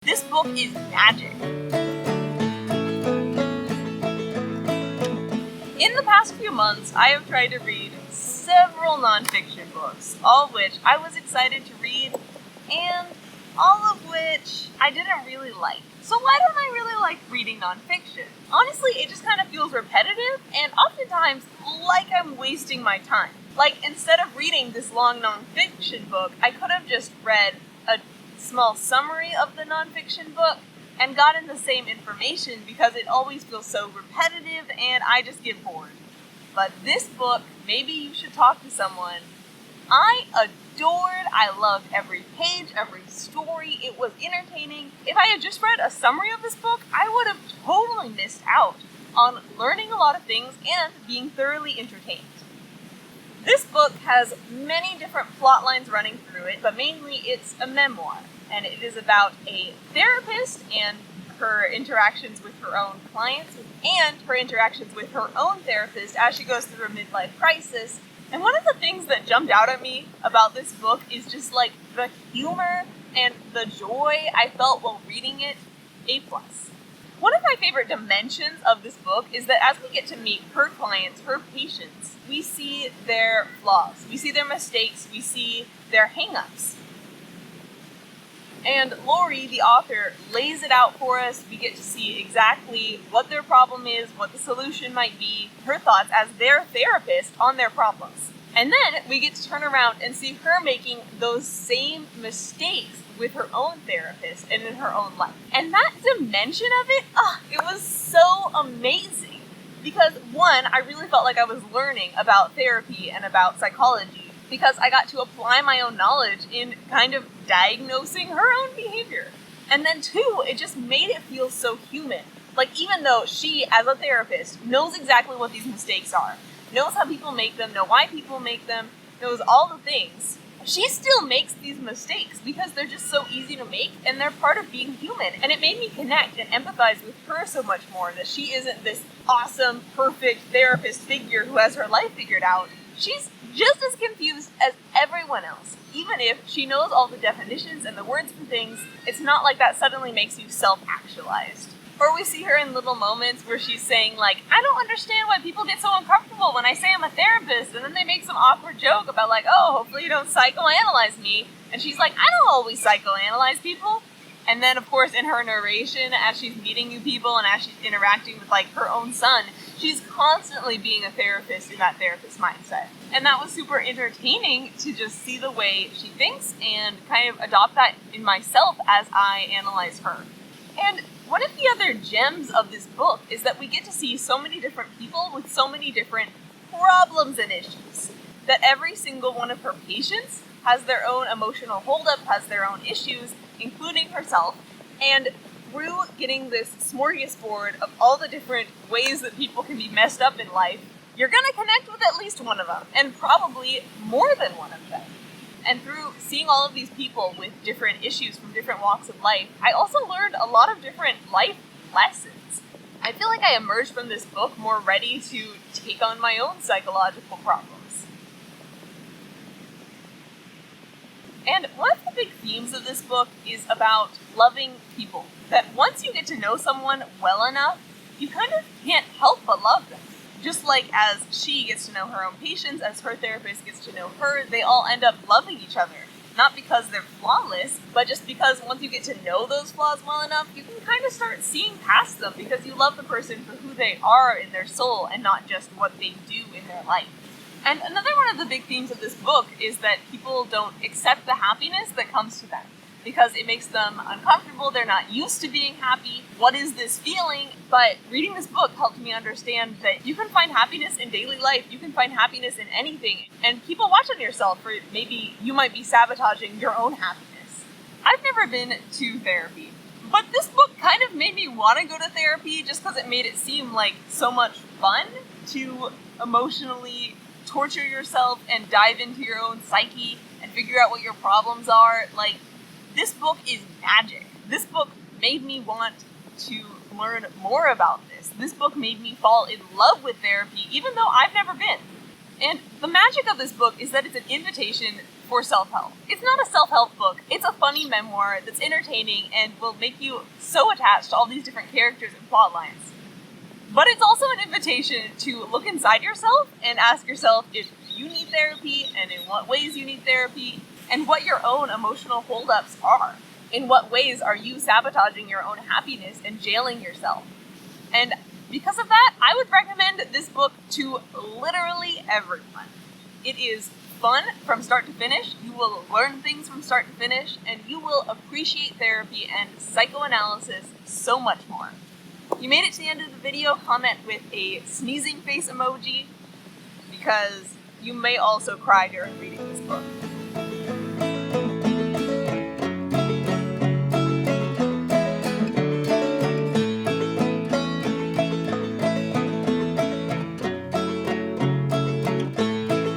This book is magic. In the past few months, I have tried to read several nonfiction books, all of which I was excited to read, and all of which I didn't really like. So why don't I really like reading nonfiction? Honestly, it just kind of feels repetitive, and oftentimes like I'm wasting my time. Like, instead of reading this long nonfiction book, I could have just read a small summary of the nonfiction book and gotten the same information, because it always feels so repetitive and I just get bored. But this book, maybe you should talk to someone, I adored. I loved every page, every story. It was entertaining. If I had just read a summary of this book, I would have totally missed out on learning a lot of things and being thoroughly entertained. This book has many different plot lines running through it, but mainly it's a memoir, and it is about a therapist and her interactions with her own clients and her interactions with her own therapist as she goes through a midlife crisis. And one of the things that jumped out at me about this book is just like the humor and the joy I felt while reading it. A+. One of my favorite dimensions of this book is that as we get to meet her clients, her patients, we see their flaws, we see their mistakes, we see their hang-ups. And Lori, the author, lays it out for us. We get to see exactly what their problem is, what the solution might be, her thoughts as their therapist on their problems. And then we get to turn around and see her making those same mistakes with her own therapist and in her own life. And that dimension of it, it was so amazing. Because one, I really felt like I was learning about therapy and about psychology, because I got to apply my own knowledge in kind of diagnosing her own behavior. And then two, it just made it feel so human. Like, even though she, as a therapist, knows exactly what these mistakes are, knows how people make them, know why people make them, knows all the things, she still makes these mistakes because they're just so easy to make and they're part of being human. And it made me connect and empathize with her so much more, that she isn't this awesome, perfect therapist figure who has her life figured out. She's just as confused as everyone else. Even if she knows all the definitions and the words for things, it's not like that suddenly makes you self-actualized. Or we see her in little moments where she's saying, like, I don't understand why people get so uncomfortable when I say I'm a therapist, and then they make some awkward joke about, like, oh, hopefully you don't psychoanalyze me. And she's like, I don't always psychoanalyze people. And then, of course, in her narration, as she's meeting new people and as she's interacting with, like, her own son, she's constantly being a therapist in that therapist mindset. And that was super entertaining to just see the way she thinks and kind of adopt that in myself as I analyze her. And one of the other gems of this book is that we get to see so many different people with so many different problems and issues. That every single one of her patients has their own emotional holdup, has their own issues, including herself. And through getting this smorgasbord of all the different ways that people can be messed up in life, you're going to connect with at least one of them, and probably more than one of them. And through seeing all of these people with different issues from different walks of life, I also learned a lot of different life lessons. I feel like I emerged from this book more ready to take on my own psychological problems. And one of the big themes of this book is about loving people. That once you get to know someone well enough, you kind of can't help but love them. Just like as she gets to know her own patients, as her therapist gets to know her, they all end up loving each other. Not because they're flawless, but just because once you get to know those flaws well enough, you can kind of start seeing past them because you love the person for who they are in their soul and not just what they do in their life. And another one of the big themes of this book is that people don't accept the happiness that comes to them because it makes them uncomfortable. They're not used to being happy. What is this feeling? But reading this book helped me understand that you can find happiness in daily life. You can find happiness in anything. And keep a watch on yourself, for maybe you might be sabotaging your own happiness. I've never been to therapy, but this book kind of made me want to go to therapy just because it made it seem like so much fun to emotionally torture yourself and dive into your own psyche and figure out what your problems are. Like, this book is magic. This book made me want to learn more about this. This book made me fall in love with therapy, even though I've never been. And the magic of this book is that it's an invitation for self-help. It's not a self-help book. It's a funny memoir that's entertaining and will make you so attached to all these different characters and plot lines. But it's also an invitation to look inside yourself and ask yourself if you need therapy and in what ways you need therapy and what your own emotional holdups are. In what ways are you sabotaging your own happiness and jailing yourself? And because of that, I would recommend this book to literally everyone. It is fun from start to finish. You will learn things from start to finish, and you will appreciate therapy and psychoanalysis so much more. If you made it to the end of the video, comment with a sneezing face emoji, because you may also cry during reading this book.